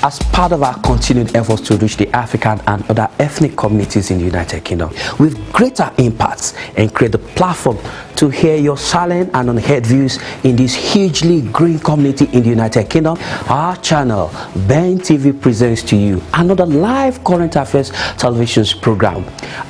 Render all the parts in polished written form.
as part of our continued efforts to reach the African and other ethnic communities in the United Kingdom with greater impacts and create the platform to hear your silent and unheard views in this hugely growing community in the United Kingdom, our channel, Ben TV, presents to you another live current affairs television program.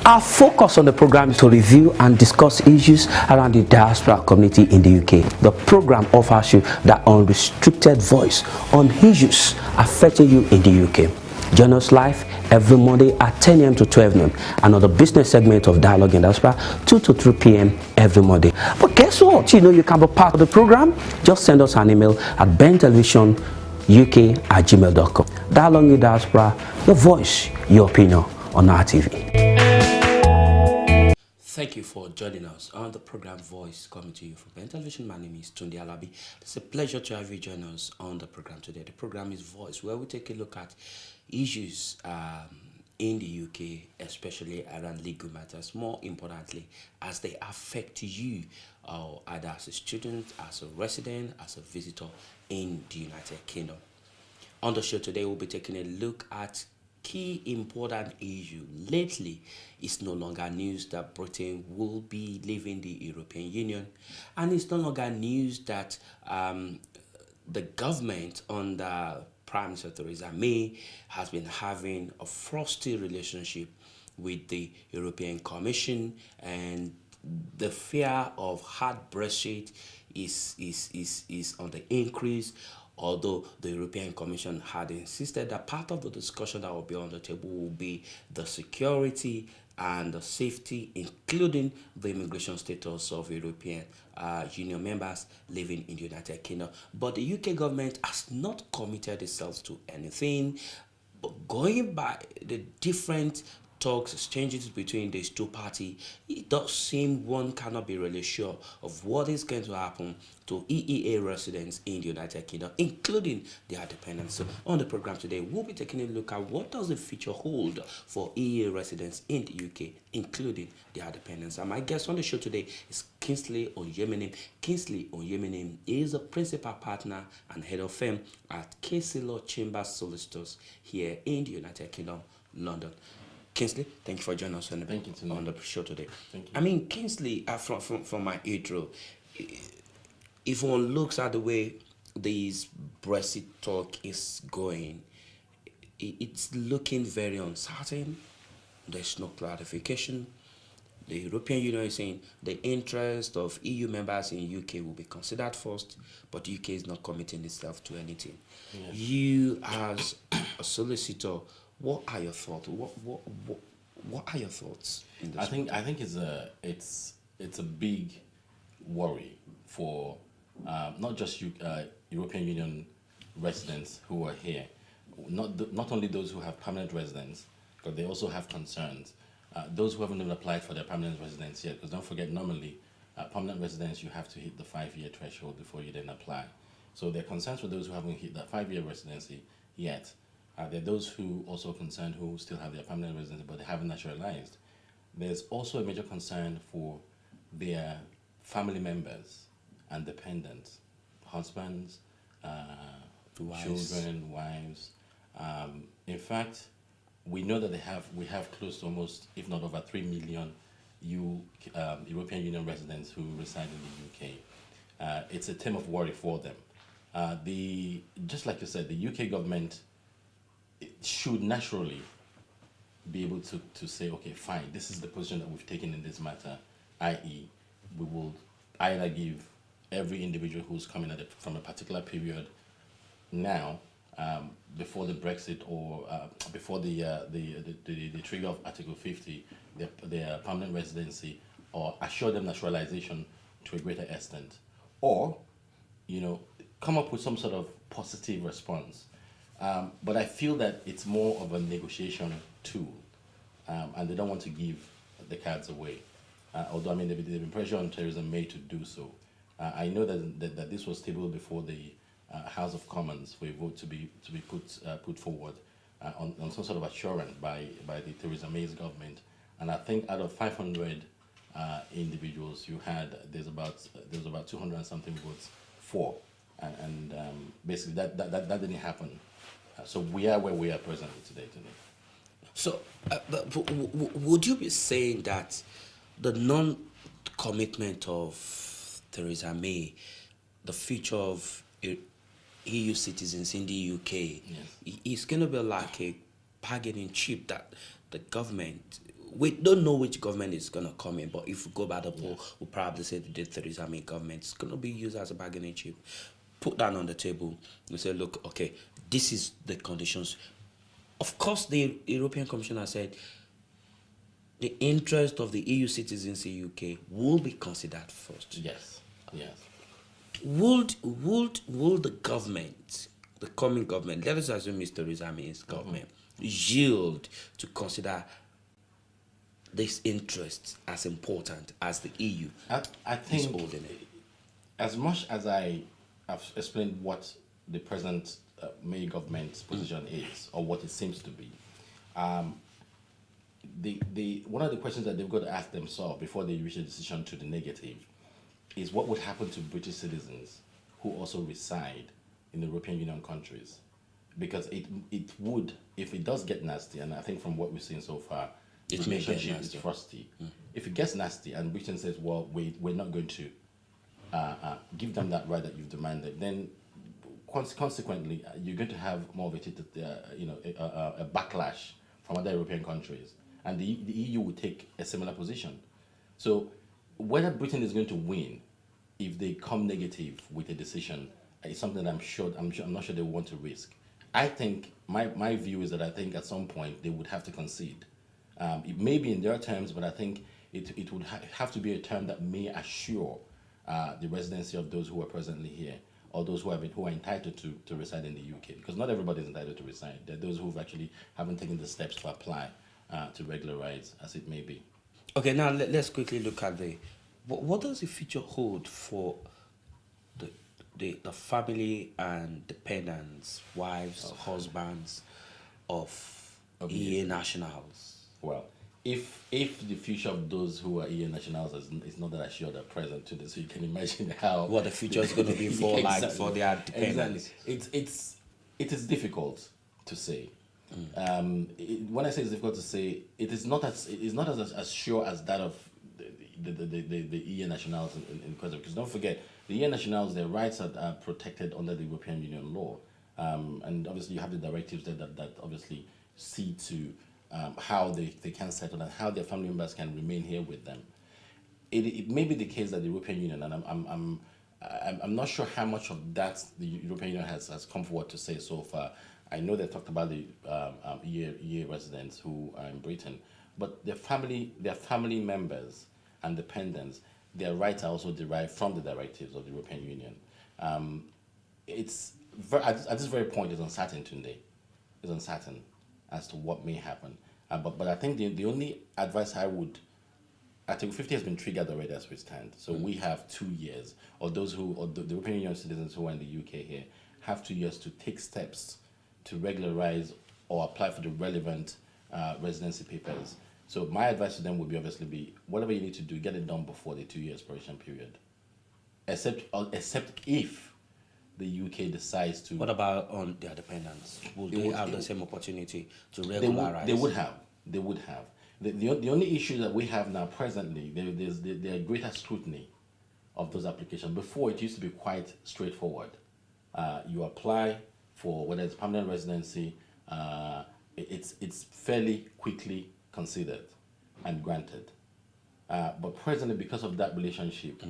Our focus on the program is to review and discuss issues around the diaspora community in the UK. The program offers you that unrestricted voice on issues affecting you in the UK. Join us live every Monday at 10 a.m. to 12 noon. Another business segment of Dialogue in Diaspora, 2 to 3 p.m. every Monday. But guess what? You can be part of the program. Just send us an email at bentelevisionuk@gmail.com. Dialogue in Diaspora, your voice, your opinion on our TV. Thank you for joining us on the program Voice, coming to you from Ben Television. My name is Tunde Alabi. It's a pleasure to have you join us on the program today. The program is Voice, where we take a look at issues in the UK, especially around legal matters, more importantly, as they affect you, either as a student, as a resident, as a visitor in the United Kingdom. On the show today, we'll be taking a look at key important issue. Lately, it's no longer news that Britain will be leaving the European Union, and it's no longer news that the government under Prime Minister Theresa May has been having a frosty relationship with the European Commission, and the fear of hard Brexit is on the increase. Although the European Commission had insisted that part of the discussion that will be on the table will be the security and the safety, including the immigration status of European Union members living in the United Kingdom. But the UK government has not committed itself to anything. But going by the different talks, exchanges between these two parties, it does seem one cannot be really sure of what is going to happen to EEA residents in the United Kingdom, including their dependents. So on the program today, we'll be taking a look at what does the future hold for EEA residents in the UK, including their dependents. And my guest on the show today is Kingsley Onyemenem. Kingsley Onyemenem is a principal partner and head of firm at Kingsley Law Chambers Solicitors here in the United Kingdom, London. Kingsley, thank you for joining us on the show today. Thank you. I mean, Kingsley, from my intro, if one looks at the way this Brexit talk is going, it's looking very uncertain. There's no clarification. The European Union is saying the interest of EU members in UK will be considered first, but the UK is not committing itself to anything. Yeah. You, as a solicitor, what are your thoughts? What are your thoughts in this? I think it's a big worry for not just European Union residents who are here, not only those who have permanent residence, but they also have concerns. Those who haven't even applied for their permanent residence yet, because don't forget, normally permanent residence, you have to hit the 5-year threshold before you then apply. So there are concerns for those who haven't hit that 5-year residency yet. There are those who also concerned who still have their permanent residency but they haven't naturalized. There's also a major concern for their family members and dependents, husbands, children, wives. In fact, we know that we have close to almost, if not over 3 million European Union residents who reside in the UK. It's a theme of worry for them. Just like you said, the UK government should naturally be able to say, okay, fine, this is the position that we've taken in this matter, i.e., we will either give every individual who's coming from a particular period now, before the Brexit or before the trigger of Article 50, their permanent residency, or assure them naturalization to a greater extent, or come up with some sort of positive response. But I feel that it's more of a negotiation tool, and they don't want to give the cards away. Although, they've been pressure on Theresa May to do so. I know that this was tabled before the House of Commons for a vote to be put forward on some sort of assurance by the Theresa May's government. And I think out of 500 individuals, there's about 200 and something votes for, and basically that didn't happen. So we are where we are presently today. So, would you be saying that the non-commitment of Theresa May, the future of EU citizens in the UK, is going to be like a bargaining chip that the government, we don't know which government is going to come in, but if we go by the poll, we'll probably say the Theresa May government is going to be used as a bargaining chip. Put that on the table and say, look, okay, this is the conditions. Of course, the European Commission has said the interest of the EU citizens in UK will be considered first. Yes. Would the government, the coming government, let us assume Mr. Theresa May's government, yield to consider this interest as important as the EU? I think, as much as I have explained what the present May government's position is, or what it seems to be, the one of the questions that they've got to ask themselves before they reach a decision to the negative is what would happen to British citizens who also reside in the European Union countries. Because it would, if it does get nasty, and I think from what we've seen so far, the relationship is frosty. If it gets nasty and Britain says, well, we're not going to give them that right that you've demanded, then consequently, you're going to have more of a backlash from other European countries. And the EU will take a similar position. So whether Britain is going to win if they come negative with a decision is something that I'm not sure they want to risk. I think my view is that I think at some point they would have to concede. It may be in their terms, but I think it would have to be a term that may assure the residency of those who are presently here, or those who are entitled to reside in the UK. Because not everybody is entitled to reside. There are those who actually haven't taken the steps to apply to regularize, as it may be. Okay, now let's quickly look at what does the future hold for the family and dependents, wives, husbands of EA nationals? Well, if the future of those who are EA nationals is not that assured at present today, so you can imagine how what the future is going to be for for their dependents. Exactly. It is difficult to say. When I say it's difficult to say, it is not as sure as that of the EU nationals in question. Because don't forget, the EU nationals, their rights are protected under the European Union law, and obviously you have the directives that obviously see to how they can settle and how their family members can remain here with them. It may be the case that the European Union, and I'm not sure how much of that the European Union has come forward to say so far. I know they talked about the EU residents who are in Britain, but their family members and dependents, their rights are also derived from the directives of the European Union. At this very point, it's uncertain today. It's uncertain as to what may happen. But I think the only advice Article 50 has been triggered already as we stand. So we have 2 years, or the European Union citizens who are in the UK here have 2 years to take steps to regularize or apply for the relevant residency papers. So my advice to them would be whatever you need to do, get it done before the 2 years probation period. Except if the UK decides to. What about on their dependents? Will they have the same opportunity to regularize? They would have. The only issue that we have now presently, there are greater scrutiny of those applications. Before, it used to be quite straightforward. You apply for whether it's permanent residency, it's fairly quickly considered and granted. But presently, because of that relationship,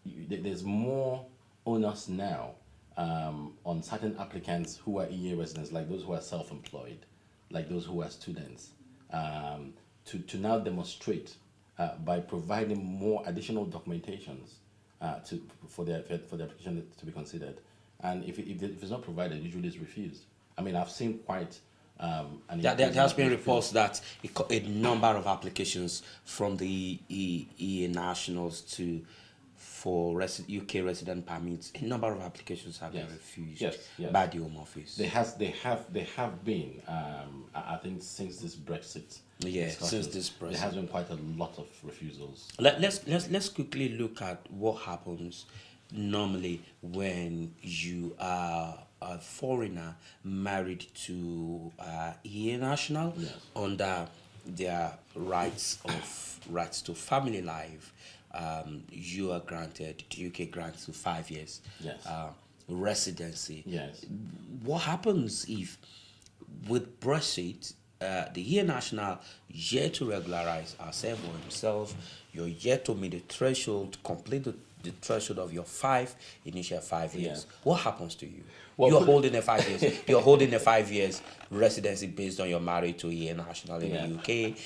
there's more onus now on certain applicants who are EU residents, like those who are self-employed, like those who are students, to now demonstrate by providing more additional documentations for the application to be considered. And if it's not provided, usually it's refused. I mean, I've seen quite. There has been reports that a number of applications from the EU nationals for UK resident permits, a number of applications have been refused by the Home Office. They have been. I think since this Brexit. There has been quite a lot of refusals. Let's quickly look at what happens normally when you are a foreigner married to a national under their rights to family life, you are granted, the UK grants you 5 years Yes. Residency. Yes. What happens if, with Brexit, the year national yet to regularize herself or himself, you're yet to meet the threshold, complete the threshold of your initial 5 years? What happens to you? Well, you're holding a 5 years. You're holding a 5 years residency based on your marriage to a year national in the UK.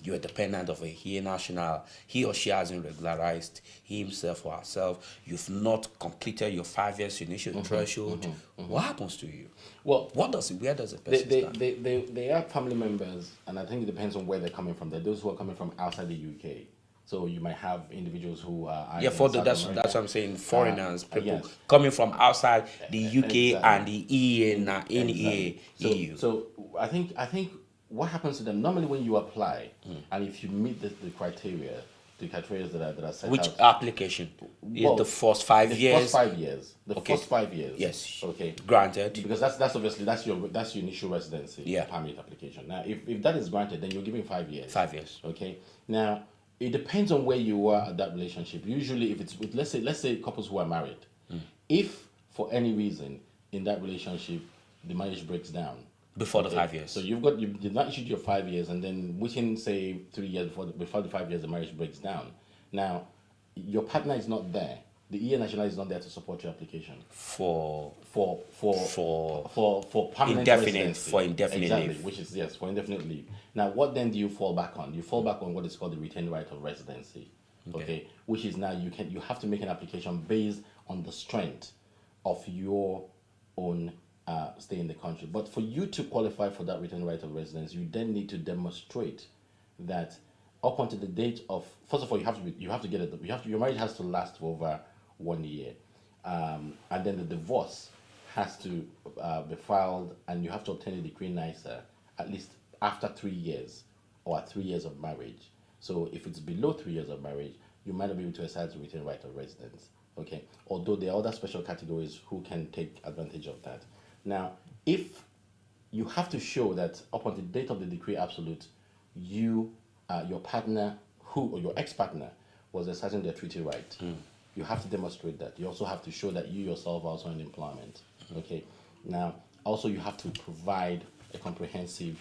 You're dependent of a year national. He or she hasn't regularized himself or herself. You've not completed your 5 years initial threshold. What happens to you? Well, where does a person stand? They are family members, and I think it depends on where they're coming from. There are those who are coming from outside the UK. So you might have individials who are that's what I'm saying. Foreigners, people yes. coming from outside the UK and the EU. So I think what happens to them normally when you apply, and if you meet the criteria, that are set Which out. application? Is the first 5 years? First 5 years. First 5 years. Yes. Okay. Granted. Because that's obviously that's your initial residency permit application. Now, if that is granted, then you're given 5 years. 5 years. Okay. Now, it depends on where you are at that relationship. Usually, if it's with let's say couples who are married, if for any reason in that relationship the marriage breaks down before the 5 years. So you did not issue your 5 years, and then within say 3 years before the 5 years the marriage breaks down. Now, your partner is not there. The EU national is not there to support your application for permanent residency. For indefinite leave. Which is for indefinite leave. Now, what then do you fall back on? You fall back on what is called the retained right of residency. Okay, which is now you have to make an application based on the strength of your own stay in the country. But for you to qualify for that retained right of residence, you then need to demonstrate that up until the date of, first of all, your marriage has to last for over 1 year, and then the divorce has to be filed, and you have to obtain a decree nisi at least after 3 years or at 3 years of marriage. So if it's below 3 years of marriage, you might not be able to exercise the retained right of residence. Okay, although there are other special categories who can take advantage of that. Now, if you have to show that up until the date of the decree absolute, your partner or your ex-partner was exercising their treaty right, you have to demonstrate that. You also have to show that you yourself are also in employment. Okay. Now, also you have to provide a comprehensive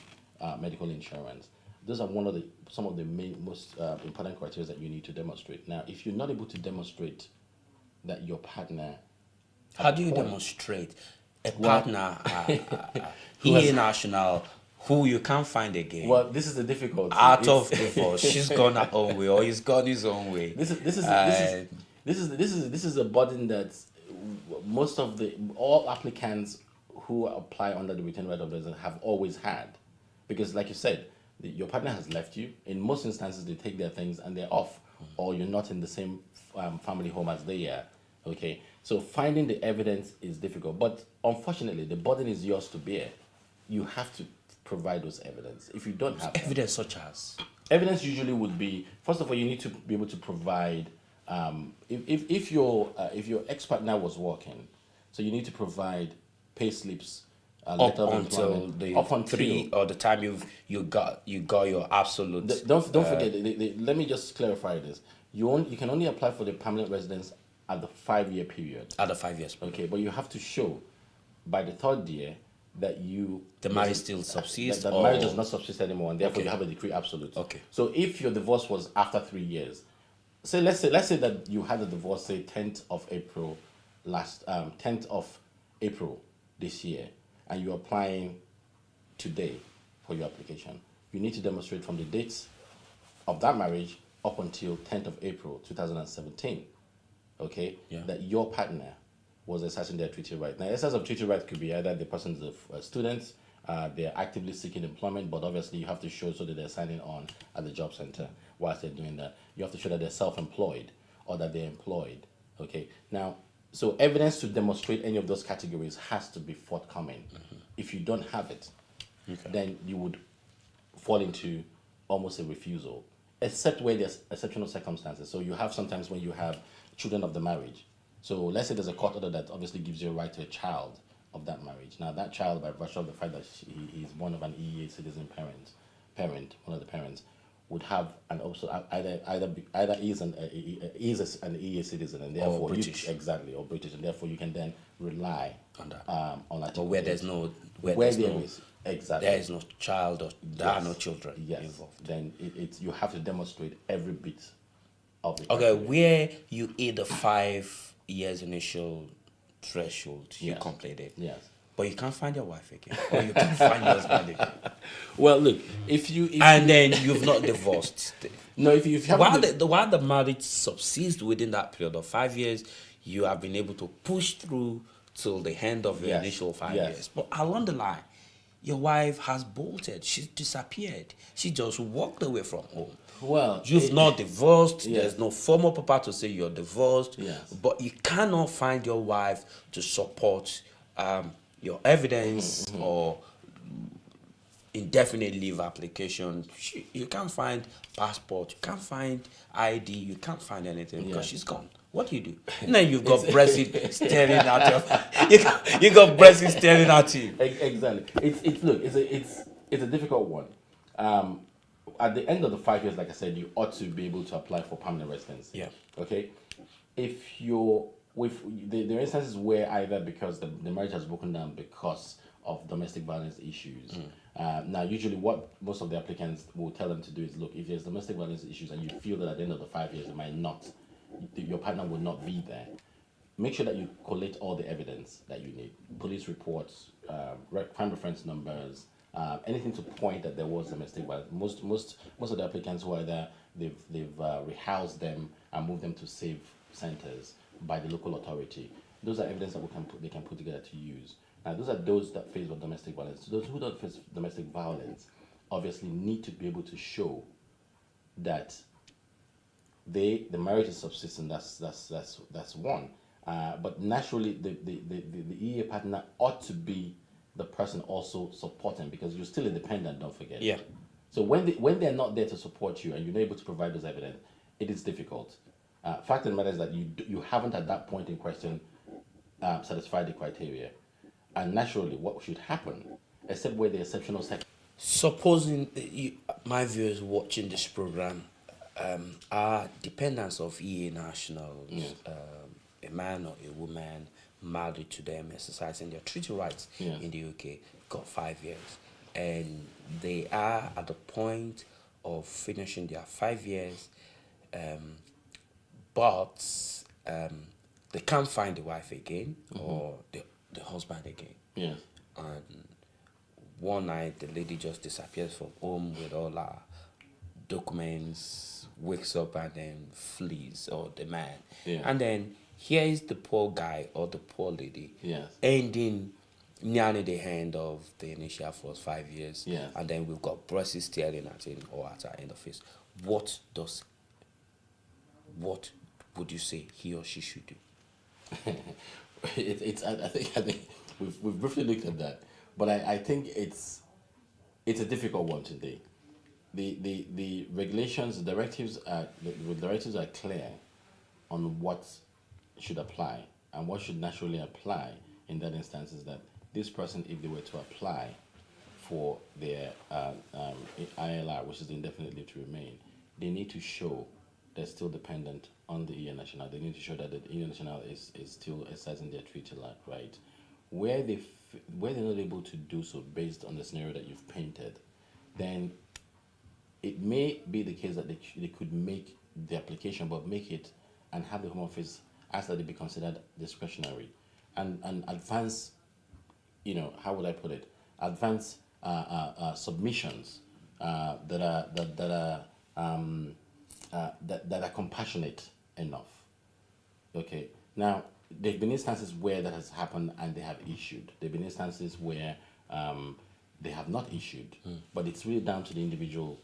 medical insurance. Those are some of the most important criteria that you need to demonstrate. Now, if you're not able to demonstrate that your partner, how do you demonstrate a partner, he national, who you can't find again? Well, this is the difficulty. Out of divorce, she's gone her own way, or he's gone his own way. This is a burden that all applicants who apply under the retained right of residence have always had, because, like you said, your partner has left you. In most instances, they take their things and they're off, or you're not in the same family home as they are. Okay, so finding the evidence is difficult, but unfortunately, the burden is yours to bear. You have to provide those evidence. If you don't have evidence, such as evidence, usually would be, first of all, you need to be able to provide. If your ex-partner was working, so you need to provide pay slips. Up until the time you got your absolute. Don't forget. Let me just clarify this. You can only apply for the permanent residence at the 5 year period. At the 5 years. Okay, but you have to show by the third year that the marriage still subsists. That marriage does not subsist anymore, and therefore you have a decree absolute. Okay. So if your divorce was after 3 years, let's say that you had a divorce, say 10th of April this year, and you're applying today for your application, you need to demonstrate from the dates of that marriage up until 10th of April 2017, okay, that your partner was exercising their treaty right. Now, exercise of treaty right could be either the person's a student, they're actively seeking employment, but obviously you have to show so that they're signing on at the job center whilst they're doing that. You have to show that they're self-employed or that they're employed, okay? Now, so evidence to demonstrate any of those categories has to be forthcoming. If you don't have it, then you would fall into almost a refusal, except where there's exceptional circumstances. So you have sometimes when you have children of the marriage. So let's say there's a court order that obviously gives you a right to a child of that marriage. Now, that child, by virtue of the fact that he is born of an EEA citizen one of the parents, would have and also either is an EEA citizen, and therefore British. or British, and therefore you can then rely On that. on that. But where there is exactly there is no child or there are no children yes, involved. then it's you have to demonstrate every bit of the Okay, criteria. where you hit the 5 years initial threshold, you Yes. completed. Yes. But you can't find your wife again, or you can't find your husband again, Well, look, and then you've not divorced. if you haven't While the marriage subsists within that period of 5 years, you have been able to push through till the end of your Yes, initial 5 yes. years. But along the line, your wife has bolted. She's disappeared. She just walked away from home. well, You've not divorced. Yes. There's no formal paper to say you're divorced. Yes. But you cannot find your wife to support your evidence or indefinite leave application. You can't find passport. You can't find ID. You can't find anything because Yeah. she's gone. What do you do? Now you've got Brexit staring at you. You got Brexit staring at you. Exactly. It's a difficult one. At the end of the 5 years, like I said, you ought to be able to apply for permanent residency. Yeah. Okay. If you're with there are instances where either because the marriage has broken down because of domestic violence issues. Now, usually, what most of the applicants will tell them to do is, look, if there's domestic violence issues and you feel that at the end of the 5 years, your partner will not be there, make sure that you collate all the evidence that you need: police reports, crime reference numbers, anything to point that there was domestic violence. Most of the applicants who are there, they've rehoused them and moved them to safe centers by the local authority. Those are evidence that they can put together to use. Now, those that face domestic violence. Those who don't face domestic violence obviously need to be able to show that the marriage is subsistent. That's one. But naturally, the EA partner ought to be the person also supporting, because you're still independent. Don't forget. Yeah. So when they're not there to support you and you're not able to provide those evidence, it is difficult. Fact of the matter is that you haven't at that point in question satisfied the criteria, and naturally, what should happen, except where the exceptional Supposing my viewers watching this program are dependents of EA nationals, Yes. A man or a woman married to them, exercising their treaty rights Yes. in the UK, got 5 years, and they are at the point of finishing their 5 years, but they can't find the wife again or the husband again. Yes. And one night the lady just disappears from home with all her documents, wakes up and then flees, or the man. Yeah. And then here is the poor guy or the poor lady Yes. ending nearly the end of the initial first 5 years. Yes. And then we've got Brexit staring at him or at her end of face. What would you say he or she should do? I think we've briefly looked at that, but I think it's a difficult one today. The regulations, the directives are clear on what should apply, and what should naturally apply in that instance is that this person, if they were to apply for their ILR, which is the indefinite leave to remain, they need to show they're still dependent on the EU national. They need to show that the EU national is still exercising their treaty right. Where they're not able to do so based on the scenario that you've painted, then it may be the case that they could make the application, but make it and have the Home Office ask that it be considered discretionary, and advance, how would I put it? Advance submissions that are compassionate enough. Okay. Now, there've been instances where that has happened and they have issued. There've been instances where they have not issued, but it's really down to the individual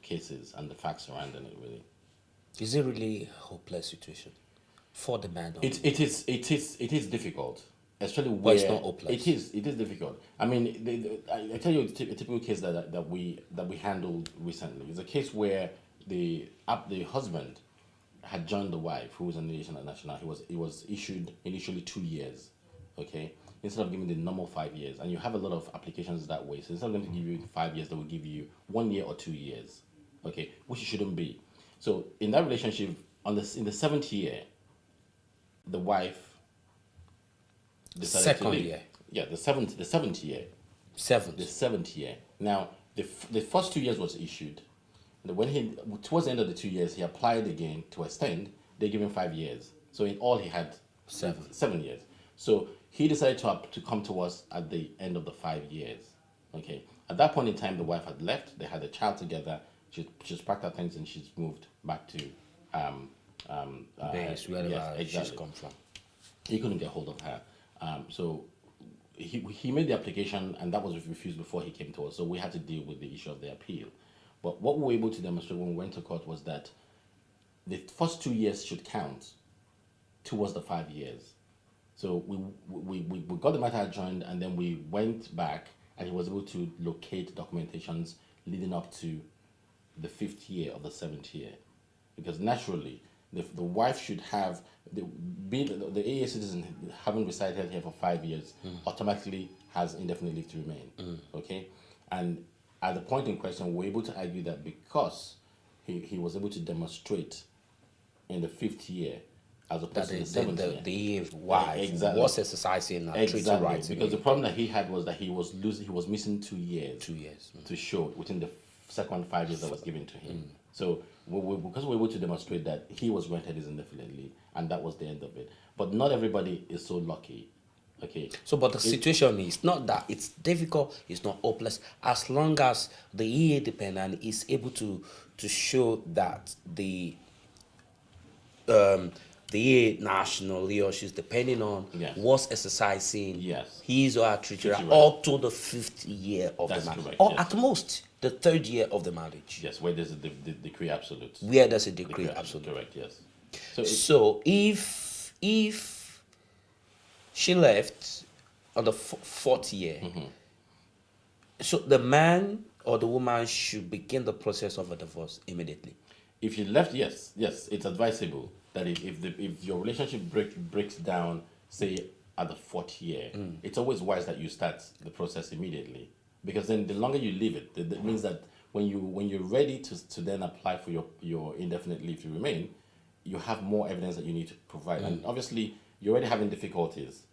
cases and the facts surrounding it. Really, Is it really a hopeless situation for the man? it is difficult, especially But where it's not hopeless. It is difficult. I mean, I tell you a typical case that we handled recently. It's a case where the husband had joined the wife, who was an Indonesian national. He was issued initially 2 years. Okay, instead of giving the normal 5 years, and you have a lot of applications that way. So instead of going to give you 5 years, they will give you 1 year or 2 years, okay, which it shouldn't be. So in that relationship, in the 7th year, the wife decided to Second leave. year. Yeah, the seventh year. The 7th year. Now, the first 2 years was issued. And when towards the end of the 2 years, he applied again to extend. They gave him 5 years. So in all, he had 7 years. So he decided to come to us at the end of the 5 years. Okay. At that point in time, the wife had left. They had a child together. She's packed her things and she's moved back to base, wherever yes, exactly. she's come from. He couldn't get hold of her. So he made the application and that was refused before he came to us. So we had to deal with the issue of the appeal. But what we were able to demonstrate when we went to court was that the first 2 years should count towards the 5 years. So we got the matter adjourned and then we went back and he was able to locate documentations leading up to the 5th year of the 7th year. Because naturally, the wife should have, the AA citizen having resided here for 5 years automatically has indefinite leave to remain. Okay? And at the point in question, we were able to argue that because he was able to demonstrate in the 5th year as opposed to the 7th year. The wife was exercising her treaty rights. Because the problem that he had was that he was missing 2 years. 2 years. To show within the second 5 years that was given to him. So because we were able to demonstrate that he was granted his indefinite leave, and that was the end of it. But not everybody is so lucky. Okay. So, but the situation is not that it's difficult, it's not hopeless, as long as the EA dependent is able to show that the EA national he or she's depending on was exercising his or her treaty right up to the 5th year of the marriage, or at most the 3rd year of the marriage. Yes, where there's a decree absolute. Where there's a decree absolute. Correct. Yes. So if she left on the 4th year, so the man or the woman should begin the process of a divorce immediately. If you left, yes, it's advisable that if your relationship breaks down, say at the 4th year, it's always wise that you start the process immediately, because then the longer you leave it, that means that when you're ready to then apply for your indefinite leave to remain, you have more evidence that you need to provide, and obviously you're already having difficulties,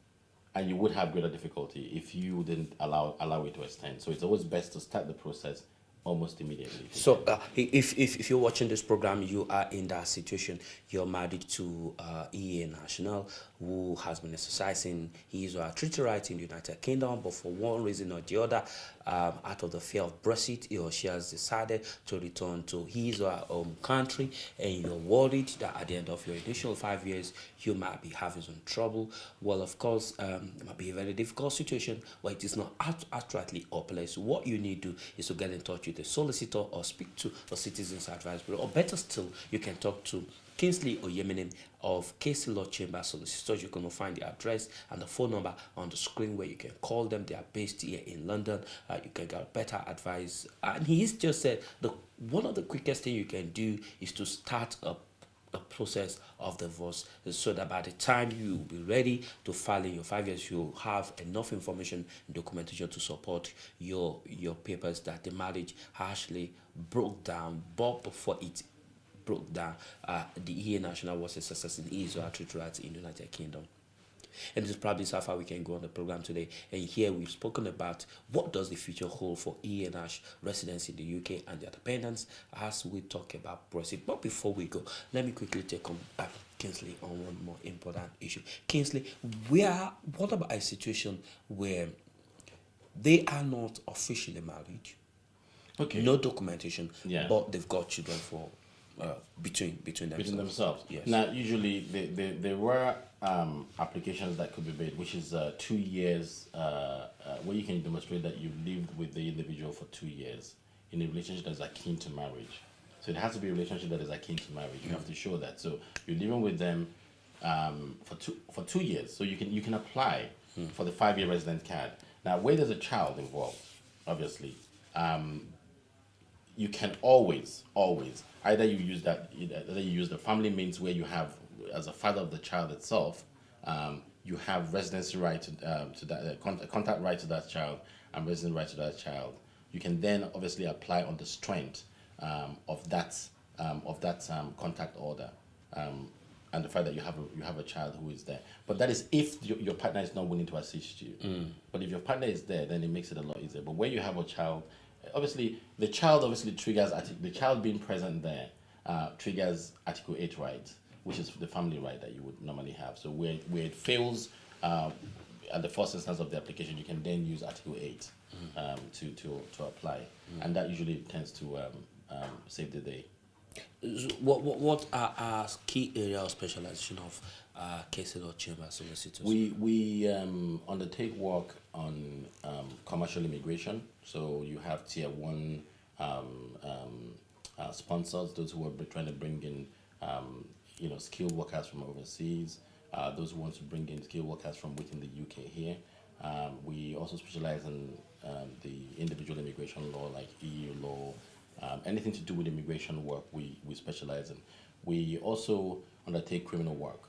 and you would have greater difficulty if you didn't allow it to extend. So it's always best to start the process almost immediately. So if you're watching this program, you are in that situation. You're married to EA national who has been exercising his or her treaty rights in the United Kingdom, but for one reason or the other, out of the fear of Brexit, he or she has decided to return to his or her home country, and you're worried that at the end of your initial 5 years, you might be having some trouble. Well, of course, it might be a very difficult situation where it is not outrightly hopeless. What you need to do is to get in touch with a solicitor or speak to a citizens advice bureau, or better still, you can talk to Kingsley Onyemenem of Kingsley Law Chamber Solicitor. You can find the address and the phone number on the screen where you can call them. They are based here in London. You can get better advice. And he's just said one of the quickest thing you can do is to start a process of divorce, so that by the time you will be ready to file in your 5 years, you'll have enough information and documentation to support your papers that the marriage actually broke down. But before it broke down, the EA national was a success in his or her treaty rights in the United Kingdom. And this is probably so far we can go on the program today. And here we've spoken about what does the future hold for EA Nash residents in the UK and their dependents as we talk about Brexit. But before we go, let me quickly take on Kingsley on one more important issue. Kingsley, what about a situation where they are not officially married? Okay. No documentation, but they've got children for between themselves. Yes. Now, usually there were applications that could be made, which is 2 years, where you can demonstrate that you've lived with the individual for 2 years in a relationship that is akin to marriage. So it has to be a relationship that is akin to marriage. You have to show that. So you're living with them for 2 years. So you can apply for the 5-year resident card. Now, where there's a child involved, obviously, you can always either you use the family means where you have as a father of the child itself, you have residency right to that, contact right to that child and resident right to that child. You can then obviously apply on the strength of that contact order, and the fact that you have a child who is there. But that is if your partner is not willing to assist you. But if your partner is there, then it makes it a lot easier. But when you have a child, obviously the child triggers the child being present there triggers Article 8 right, which is the family right that you would normally have. So where it fails at the first instance of the application, you can then use Article 8 to apply, and that usually tends to save the day. What are our key area of specialization of case law chamber solicitors? We undertake work on commercial immigration. So you have tier 1 sponsors, those who are trying to bring in skilled workers from overseas, those who want to bring in skilled workers from within the UK here. We also specialize in the individual immigration law, like EU law. Anything to do with immigration work, we specialize in. We also undertake criminal work.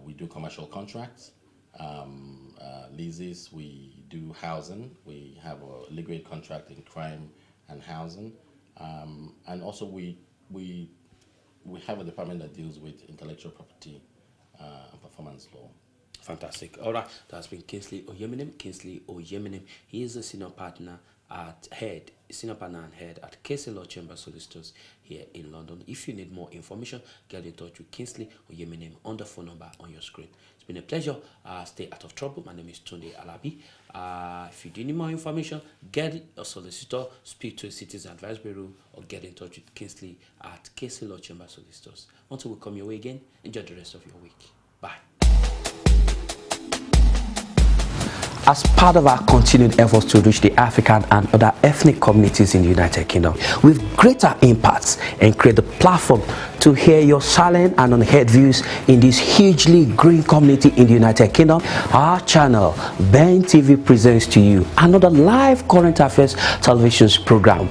We do commercial contracts, leases. We do housing. We have a legal aid contract in crime and housing, and also we have a department that deals with intellectual property and performance law. Fantastic. All right, that's been Kingsley Onyemenem. Kingsley Onyemenem. He is a senior partner and head at Case Law Chamber Solicitors here in London. If you need more information, get in touch with Kingsley Onyemenem on the phone number on your screen. It's been a pleasure. Stay out of trouble. My name is Tunde Alabi. If you do need more information, get a solicitor, speak to a Citizen Advice Bureau, or get in touch with Kingsley at Case Law Chamber Solicitors. Until we come your way again, enjoy the rest of your week. Bye. As part of our continued efforts to reach the African and other ethnic communities in the United Kingdom with greater impacts and create the platform to hear your silent and unheard views in this hugely growing community in the United Kingdom, our channel, Ben TV, presents to you another live current affairs television program.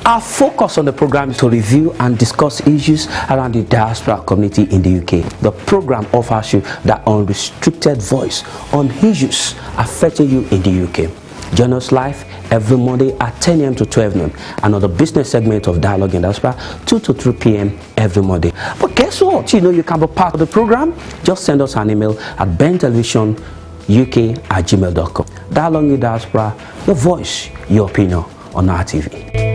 Our focus on the program is to review and discuss issues around the diaspora community in the UK. The program offers you that unrestricted voice on issues affecting you in the UK. Join us live every Monday at 10 a.m. to 12 noon. Another business segment of Dialogue in Diaspora, 2 to 3 p.m. every Monday. But guess what? You can be part of the program. Just send us an email at bentelevisionuk@gmail.com. Dialogue in Diaspora, your voice, your opinion on our TV.